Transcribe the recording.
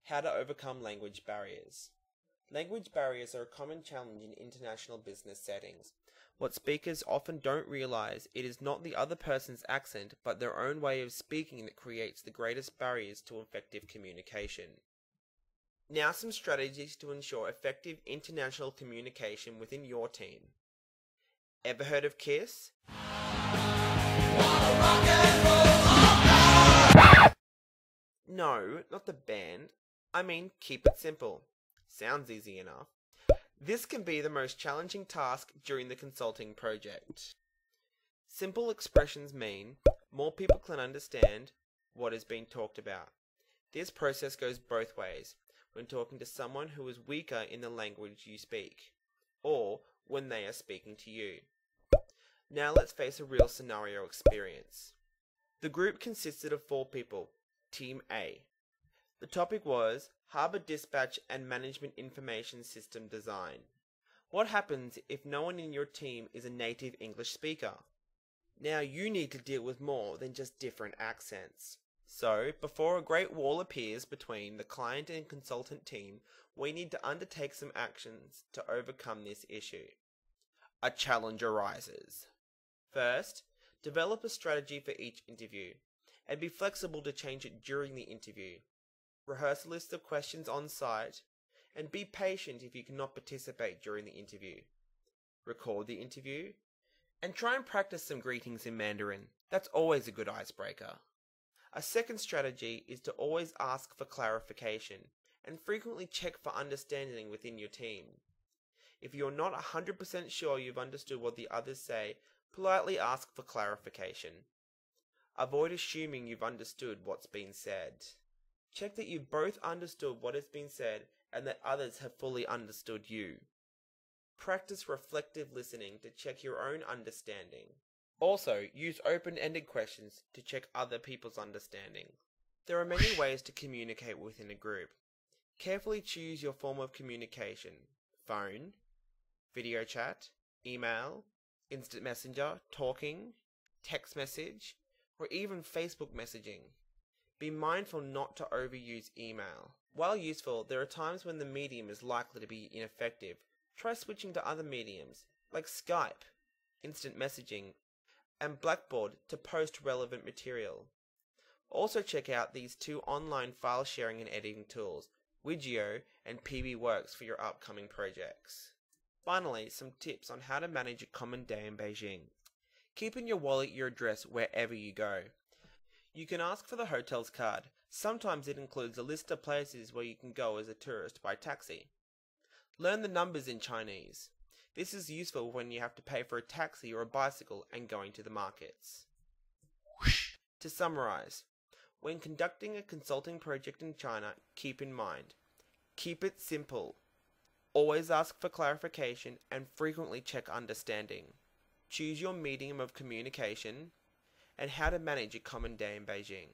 How to overcome language barriers. Language barriers are a common challenge in international business settings. What speakers often don't realize, it is not the other person's accent, but their own way of speaking that creates the greatest barriers to effective communication. Now some strategies to ensure effective international communication within your team. Ever heard of KISS? No, not the band. I mean, keep it simple. Sounds easy enough. This can be the most challenging task during the consulting project. Simple expressions mean more people can understand what is being talked about. This process goes both ways when talking to someone who is weaker in the language you speak, or when they are speaking to you. Now let's face a real scenario experience. The group consisted of 4 people, Team A. The topic was Harbour Dispatch and Management Information System Design. What happens if no one in your team is a native English speaker? Now you need to deal with more than just different accents. So, before a great wall appears between the client and consultant team, we need to undertake some actions to overcome this issue. A challenge arises. First, develop a strategy for each interview, and be flexible to change it during the interview. Rehearse a list of questions on site, and be patient if you cannot participate during the interview. Record the interview, and try and practice some greetings in Mandarin. That's always a good icebreaker. A second strategy is to always ask for clarification, and frequently check for understanding within your team. If you're not 100% sure you've understood what the others say, politely ask for clarification. Avoid assuming you've understood what's been said. Check that you've both understood what has been said and that others have fully understood you. Practice reflective listening to check your own understanding. Also, use open-ended questions to check other people's understanding. There are many ways to communicate within a group. Carefully choose your form of communication: phone, video chat, email, instant messenger, talking, text message, or even Facebook messaging. Be mindful not to overuse email. While useful, there are times when the medium is likely to be ineffective. Try switching to other mediums, like Skype, instant messaging, and Blackboard to post relevant material. Also check out these 2 online file sharing and editing tools, Widgio and PBWorks, for your upcoming projects. Finally, some tips on how to manage a common day in Beijing. Keep in your wallet your address wherever you go. You can ask for the hotel's card. Sometimes it includes a list of places where you can go as a tourist by taxi. Learn the numbers in Chinese. This is useful when you have to pay for a taxi or a bicycle and going to the markets. To summarize, when conducting a consulting project in China, keep in mind, keep it simple. Always ask for clarification and frequently check understanding. Choose your medium of communication, and how to manage a common day in Beijing.